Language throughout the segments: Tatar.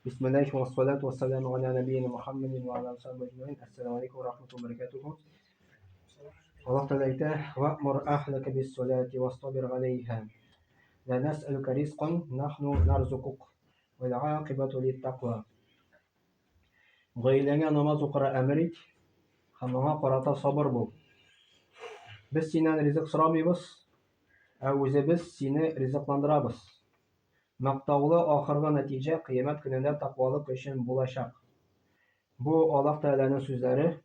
بسم الله والصلاة والسلام على نبينا محمد وعلى آله وصحبه أجمعين. السلام عليكم ورحمة الله وبركاته. الله تعالى وأمر أهلك بالصلاة واصطبر عليها لا نسألك رزقا نحن نرزقك والعاقبة للتقوى. Гаиләңә намаз укырга әмер ит һәм аңа карата сабыр бул. Без синнән ризык сорамыйбыз, ә үзебез сине ризыкландырабыз. Мактаулы ахыргы нәтиҗә кыямәт көнендә тақвалык өчен булачак. Бу Аллаһ Тәгаләнең сүзләре,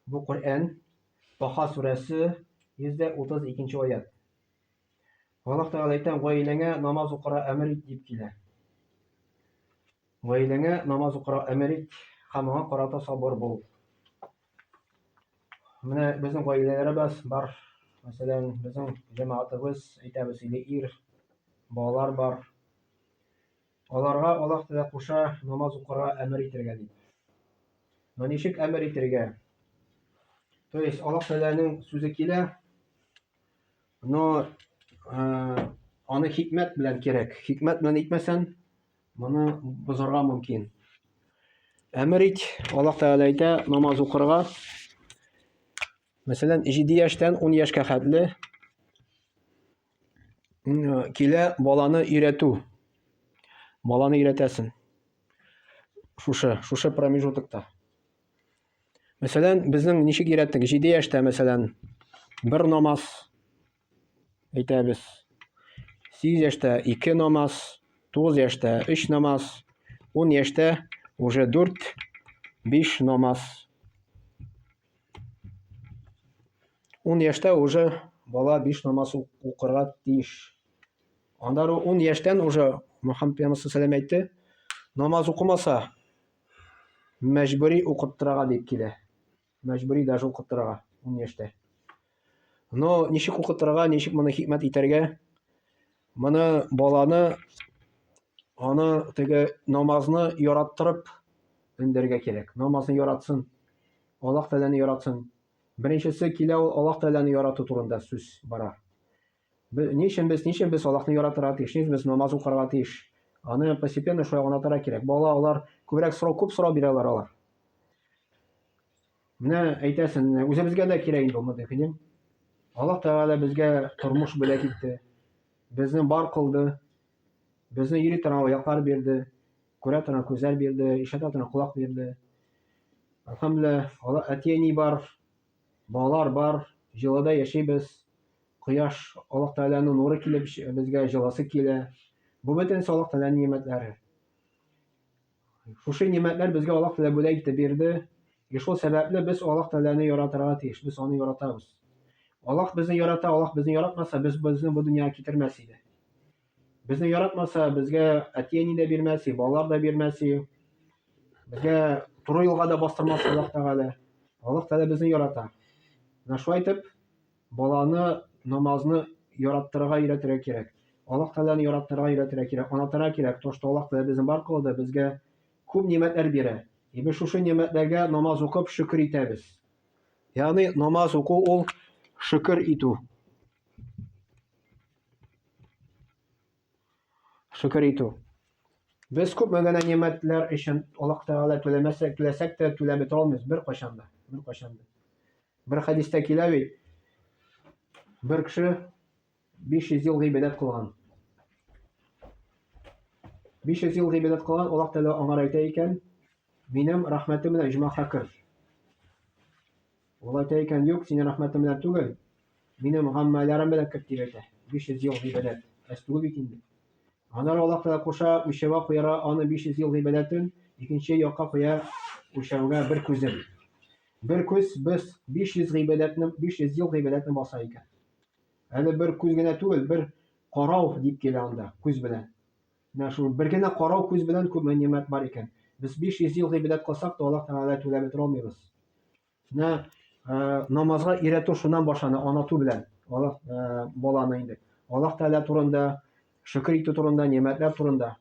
бу Коръән, Таха сүрәсе 132 аят. Аллаһ Тәгалә әйтә: "Гаиләңә намаз укырга әмер ит" дип килә. Гаиләңә намаз укырга әмер ит һәм аңа карата сабыр бул. Менә безнең гаиләләребез бар. Мәсәлән, безнең җәмәгатебез, әйтәбез, ир, балалар бар. Аларга Аллаһ Тәгалә куша намаз укырга әмер итәргә дип. Но ничек әмер итәргә? То есть Аллаһ Тәгаләнең сүзе килә, но аны хикмәт белән кирәк. Хикмәт белән итмәсән, моны бозарга мөмкин. Әмер ит, Аллаһ Тәгалә әйтә, намаз укырга. Мәсәлән, 7 яшьтән 10 яшькә хәтле килә баланы өйрәтү. Баланы өйрәтәсен. Шушы промежутокта. Мәсәлән, безнең ничек өйрәттек? 7 яшьтә, мәсәлән, бер намаз әйтәбез. 8 яшьтә 2 намаз, 9 яшьтә 3 намаз, 10 яшьтә уже 4-5 намаз. 10 яшьтә уже бала 5 намаз укырга тиеш. Аннары 10 яшьтән уже Мөхәммәд пәйгамбер саллаллаху алейһи ва саллям әйтте, намаз укымаса мәҗбүри укыттырырга дип килә. Мәҗбүри даже укыттырырга 10 яшьтә. Но ничек укыттырырга, ничек моны хикмәт итәргә? Моны баланы аны теге намазны яраттырып өндәргә кирәк. Намазны яратсын. Аллаһ Тәгаләне яратсын. Беренчесе килә ул Аллаһ Тәгаләне ярату турында сүз бара. Ничек без Аллаһны яратырга тиеш, ничек без намаз укырга тиеш? Аны постепенно шулай аңлатырга кирәк. Бала алар күбрәк күп сорау бирәләр алар. Менә әйтәсен, үзебезгә дә кирәк инде ул мөдәфилем. Аллаһ Тәгалә безгә тормыш бүләк итте. Безне бар кылды. Безне йөри торган аяклар бирде. Күрә торган күзләр бирде, ишетә торган колак бирде. Әлхәмдүлиллаһ, әти-әни бар, балалар бар, җылыда яшибез. Кояш, Аллаһ Тәгаләнең нуры килеп безгә җылысы килә. Бу бөтенсе Аллаһ Тәгаләнең нимәтләре. Шушы нимәтләр безгә Аллаһ Тәгалә бүләк итеп бирде. Шул сәбәпле без Аллаһ Тәгаләне яратырга тиеш. Без аны яратабыз. Аллаһ безне ярата, Аллаһ безне яратмаса, без безне бу дөньяга китермәс иде. Безне яратмаса, безгә әти-әни дә бирмәс, балалар да бирмәс. Безгә туры юлга да бастырмас Аллаһ Тәгалә. Аллаһ Тәгалә безне ярата. Менә шулай итеп, баланы намазны яраттырырга өйрәтергә кирәк. Аллаһ Тәгаләне яраттырырга өйрәтергә кирәк. Аңлатырга кирәк. То, что Аллаһ Тәгалә безне бар кылды, безгә күп нимәтләр бирә. Без шушы нимәтләргә намаз укып шөкер итәбез. Ягъни намаз уку ул шөкер итү. Шөкер итү. Без күп мәгънә нимәтләр өчен Аллаһ Тәгалә түләсәк тә түләп бетә алмыйбыз бер кайчан да. Бер хәдистә килә бит. Бер кеше 500 ел гыйбадәт кылган. 500 ел гыйбадәт кылган, Аллаһ Тәгалә аңа әйтә икән: "Минем рәхмәтем белән җәмәгатькә кер." Ул әйтә икән: "Юк, синең рәхмәтең белән түгел, минем гамәлләрем белән кер" дип әйтә. 500 ел гыйбадәт. Түгел бит инде. Аннары Аллаһ Тәгалә куша үлчәүгә куярга аны 500 ел гыйбадәтен, икенче якка куя үлчәүгә бер күзен. Бер күз без 500 ел гыйбадәтне баса икән. Әле бер күз генә түгел, бер карау дип килә анда күз белән. Менә шул бер генә карау күз белән күп нимәт бар икән. Без 500 ел гыйбадәт кылсак та Аллаһ Тәгалә түләп бетә алмыйбыз. Менә намазга өйрәтү шуннан башлана, аңлату белән. Аллаһ баланы инде. Аллаһ Тәгалә турында, шөкер итү турында, нимәтләр турында.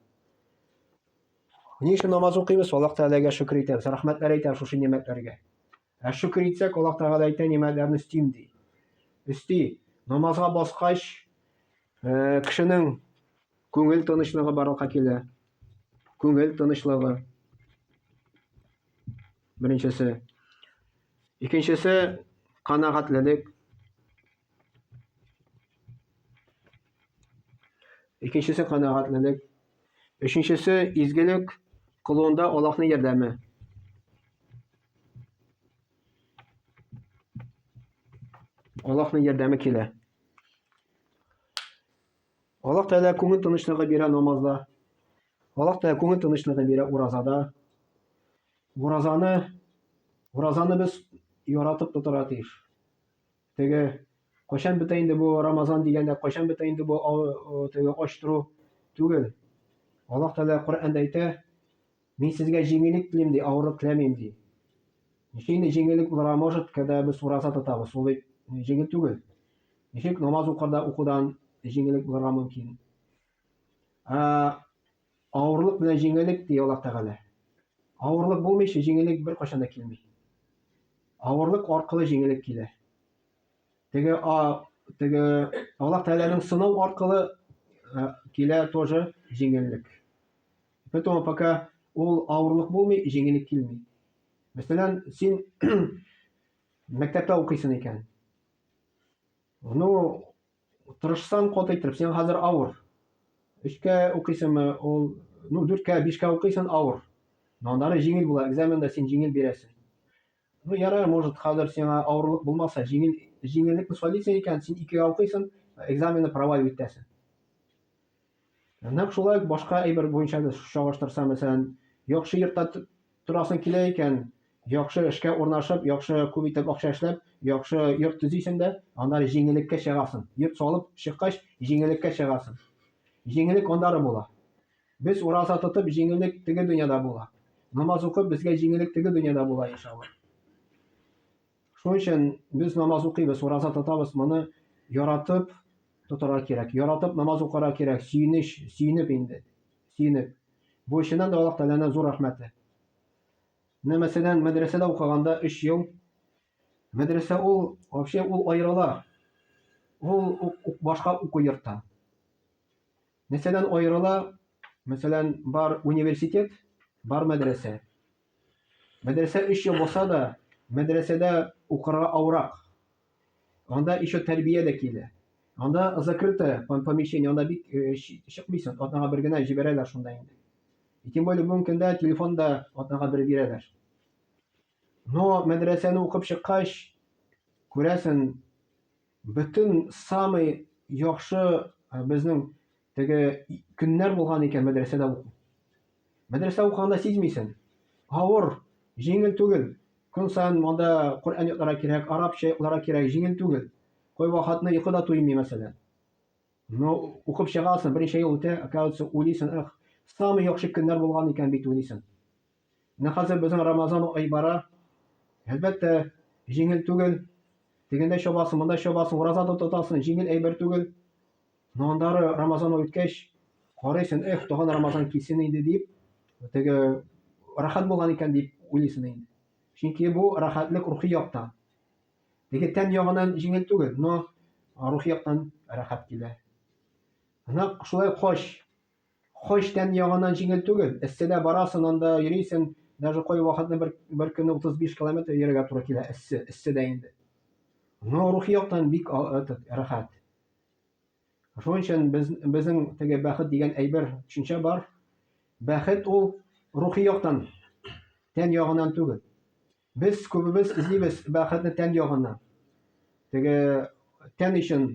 Ни өчен намаз укыйбыз? Аллаһ Тәгаләгә шөкер итәбез, рәхмәтләр әйтәбез шушы нимәтләргә. Шөкер итсәк, Аллаһ Тәгалә әйтә, нимәтләрне өстим ди. Намазга баскач, Кешенең күңел тынычлыгы барлыкка килә. Күңел тынычлыгы беренчесе. Икенчесе канәгатьлек. Икенчесе канәгатьлек. Өченчесе изгелек кылуында Аллаһның ярдәме. Аллаһның ярдәме килә. Аллаһ Тәгалә күңел тынычлыгы бирә намазда. Аллаһ Тәгалә күңел тынычлыгы бирә уразада. Уразаны без яратып тотарга тиеш. Теге кайчан бетә инде бу Рамазан дигәндә, кайчан бетә инде бу теге ач тору түгел. Аллаһ Тәгалә Коръәндә әйтә: "Мин сезгә җиңеллек телим ди, авырлык теләмим" ди. Ничек җиңеллек булырга может, когда без ураза тотабыз? Ул бит җиңел түгел. Ничек намаз укудан җиңеллек булырга мөмкин? Авырлык белән җиңеллек ди Аллаһ Тәгалә. Авырлык булмыйча җиңеллек беркайчан да килми. Авырлык аркылы җиңеллек килә. Теге Аллаһ Тәгаләнең сынау аркылы килә тоже җиңеллек. Поэтому пока ул авырлык булмый, җиңеллек килми. Мәсәлән, син мәктәптә укыйсың икән. Ну, тырышсаң катайтырып, син хәзер авыр. 3кә укыйсыңмы, ул 4кә, 5кә укыйсың авыр. Но аннары җиңел була, экзамендә син җиңел бирәсең. Ну, ярар, может, хәзер сиңа авырлык булмаса, җиңеллекне сөйлисең икән, син 2гә укыйсың, экзаменны провалить итәсең. Нәкъ шулай башка әйбер буенча да чагыштырса, мәсәлән, яхшы йортта торасың килә икән, яхшы эшкә урнашып, яхшы күп итеп акча эшләп, яхшы йорт төзисең дә, аннары җиңеллеккә чыгасың. Йорт салып чыккач, җиңеллеккә чыгасың. Җиңеллек андары була. Без ураза тотып, җиңеллек теге дөньяда була. Намаз укып, безгә җиңеллек теге дөньяда була, иншалла. Шуның өчен без намаз укыйбыз, ураза тотабыз, моны яратып тотарга кирәк. Яратып намаз укырга кирәк, сөенеп инде. Сөенеп. Бу өченнән дә Аллаһ Тәгаләнең зур рәхмәте. Мәсәлән, мәдрәсәдә укыганда 3 ел, мәдрәсә ул вообще ул аерыла. Ул башка уку йорттан. Мәсәлән, аерыла, мәсәлән, бар университет, бар мәдрәсә. Мәдрәсә 3 ел булса да, мәдрәсәдә укырга авырак. Анда еще тәрбия дә килә. Анда закрыто помещение, анда бик чыкмыйсың, атнага бер генә җибәрәләр шунда инде. Тем более бүген көндә телефонда атнага бер бирәләр. Но мәдрәсәне укып чыккач, күрәсең, бөтен самый яхшы безнең теге көннәр булган икән мәдрәсәдә уку. Мәдрәсә укыганда сизмисең. Авыр, җиңел түгел. Көн саен монда Коръән укырга кирәк, арабча укырга кирәк, җиңел түгел. Кай вакытны йокыда туймый, мәсәлән. Но укып чыгасың, беренче ел үтә, оказывается, уйлыйсың, самый яхшы көннәр булган икән бит уйлыйсың. Менә хәзер безнең Рамазан ай бара. Әлбәттә, җиңел түгел. Тегендә чабасың, монда чабасың, ураза тотасың, җиңел әйбер түгел. Но андары Рамазан үткәч, карыйсың, тагын Рамазан килсен инде дип, теге рәхәт булган икән дип уйлыйсың инде. Чөнки бу рәхәтлек рухи яктан. Теге тән ягыннан җиңел түгел, но рухи яктан рәхәт килә. Нәкъ шулай Хаҗ тән ягыннан җиңел түгел. Эсседә барасың, анда йөрисең, даже кай вакытны бер көнне 35 километр йөрергә туры килә, эсседә инде. Но рухи яктан бик рәхәт. Шуның өчен безнең теге бәхет дигән әйбер төшенчә бар. Бәхет ул рухи яктан, тән ягыннан түгел. Без күбебез эзлибез бәхетне тән ягыннан. Теге тән өчен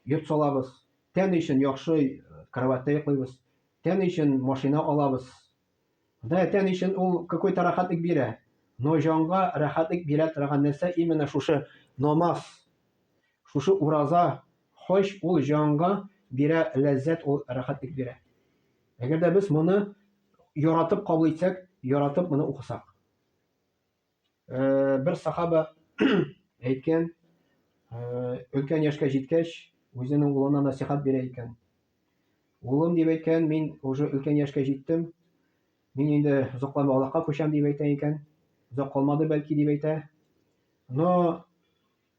йорт салабыз, тән өчен яхшы кроватьта йоклыйбыз, тән өчен машина алабыз. Да, тән өчен ул какой-то рәхәтлек бирә. Но җанга рәхәтлек бирә торган нәрсә именно шушы намаз, шушы ураза, хаҗ ул җанга бирә ләззәт, ул рәхәтлек бирә. Әгәр дә без моны яратып кабул итсәк, яратып моны укысак. Бер сахаба әйткән, өлкән яшькә җиткәч, үзенең улына насихат бирә икән. Улым дип әйткән, мин уже өлкән яшькә җиттем. Мин инде озакламый Аллаһка күчәм дип әйтә икән. Озак калмады бәлки дип әйтә. Но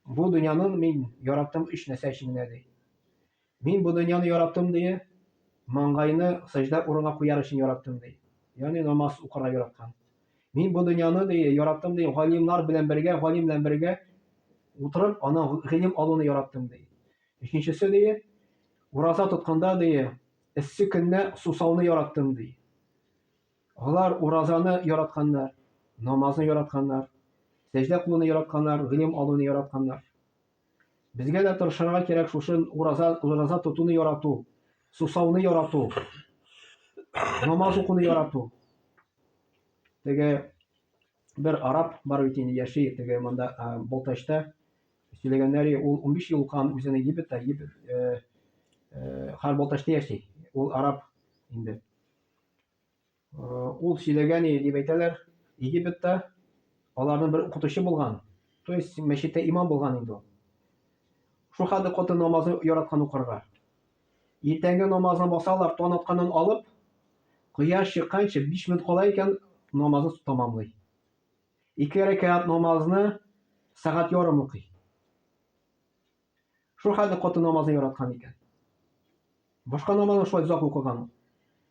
бу дөньяны мин яраттым 3 нәрсә өчен генә ди. Мин бу дөньяны яраттым ди, маңгайны сәҗдә урынга куяр өчен яраттым ди. Ягъни намаз укырга яраткан. Мин бу дөньяны ди яраттым ди, галимнар белән бергә, галим белән бергә утырып, аны гыйлем алуны яраттым ди. Икенчесе ди, ураза тотканда ди, эссе көнне сусауны яраттым ди. Алар уразаны яратканнар, намазны яратканнар, сәҗдә кылуны яратканнар, гыйлем алуны яратканнар. Безгә дә тырышырга кирәк шушы ураза тотуны ярату, сусауны ярату, намаз укуны ярату. Теге бер араб бар бит инде яши, теге монда Балтачта сөйләгәннәре, ул 15 ел укыган үзенең Египетта, һәр Балтачта яши. Ул араб инде. Ул сөйләгән дип әйтәләр, Египетта аларның бер укытучы булган. То есть мәчеттә имам булган инде ул. Шул хәлдә каты намазны яраткан укырга. Иртәнге намазны басалар, тон атканнан алып, кояш чыкканча 5 минут кала икән намазны тәмамлый. 2 рәкәт намазны сәгать ярым укый. Шул хәлдә каты намазны яраткан икән. Башка намазны шулай узак укыган.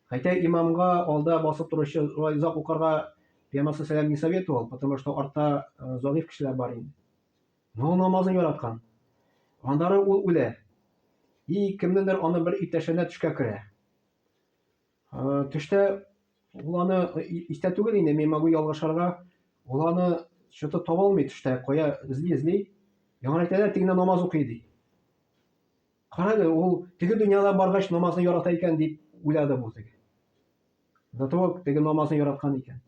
Хотя имамга алда басып торучы шулай узак укырга Пәйгамбәр саллаллаху не советовал, потому что артта зәгыйф кешеләр бар инде. Но намазны яраткан. Андары ул үлә. И кемнеңдер аны бер иптәшенә төшкә керә. Төштә ул аны истә түгел инде, мин могу ялгышырга. Ул аны что-то таба алмый төштә, кая эзли. Яңа әйтәләр, тегенә намаз укый ди. Карады, ул теге дөньяда баргач намазны ярата икән дип уйлады бу теге. До того теге намазны яраткан икән.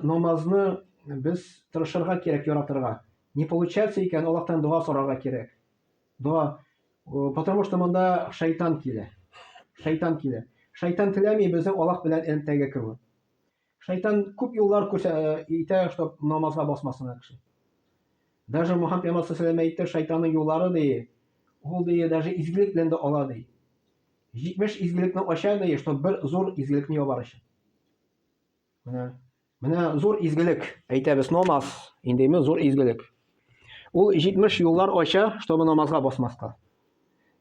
Намазны без тырышырга кирәк яратырга. Не получается икән, Аллаһтан дуа сорарга кирәк. Дуа, потому что монда шайтан килә. Шайтан теләми безнең Аллаһ белән элемтәгә керү. Шайтан күп юллар итә, чтоб намазга басмасына кеше. Даже Мухаммад пәйгамбәр саллаллаху алейһи әйтте, шайтанның юллары ди, ул ди даже изгелек белән дә ала ди. 70 изгелекне ача ди, чтоб бер зур изгелекне ябар өчен. Менә зур изгелек, әйтәбез намаз, индеме зур изгелек. Ул 70 юллар ача, чтобы намазга басмаска.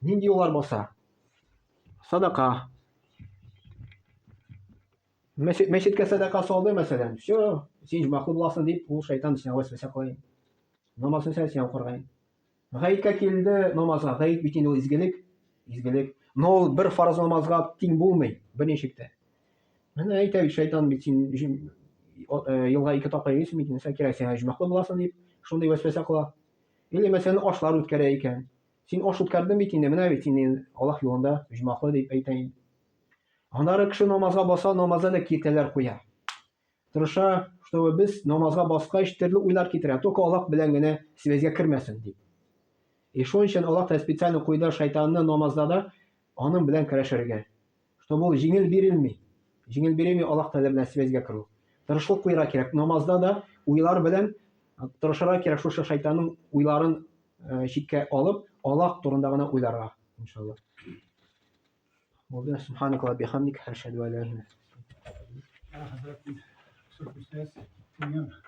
Нинди юллар баса? Садака. Мәчеткә садака салды мәсәлән. Всё, син җмахлы буласың дип, ул шайтан сиңа вәсвәсә кылай. Намазны син укырга. Гаеткә килде намазга, гает бит инде ул изгелек. Но ул бер фарыз намазга тиң булмый, берничектә. Менә әйтә бит шайтан бит син елга 2 тапкыр йөрисең бит, син кирәк сиңа җмахлы буласың дип, шундый вәсвәсә кыла. Или мәсәлән ашлар үткәрә икән. Син аш үткәрдең бит инде, менә бит син Аллаһ юлында җмахлы дип әйтәйин. Аннары кеше намазга баса, намазда да китәләр куя. Тырыша, чтобы без намазга баскач төрле уйлар китерә, только Аллаһ белән генә связьгә кермәсен дип. И шуның өчен Аллаһ та специально куйды шайтанны намазда да аның белән көрәшергә. Чтобы ул җиңел бирелми. Җиңел бирелми Аллаһ Тәгалә белән связьгә керү. Тырышлык куйырга кирәк. Намазда да уйлар белән тырышырга кирәк шушы шайтанның уйларын читкә алып, Аллаһ турында гына уйларга, иншаллах. Субханак ва бихамдик, ашһаду ан ла илаха илля анта,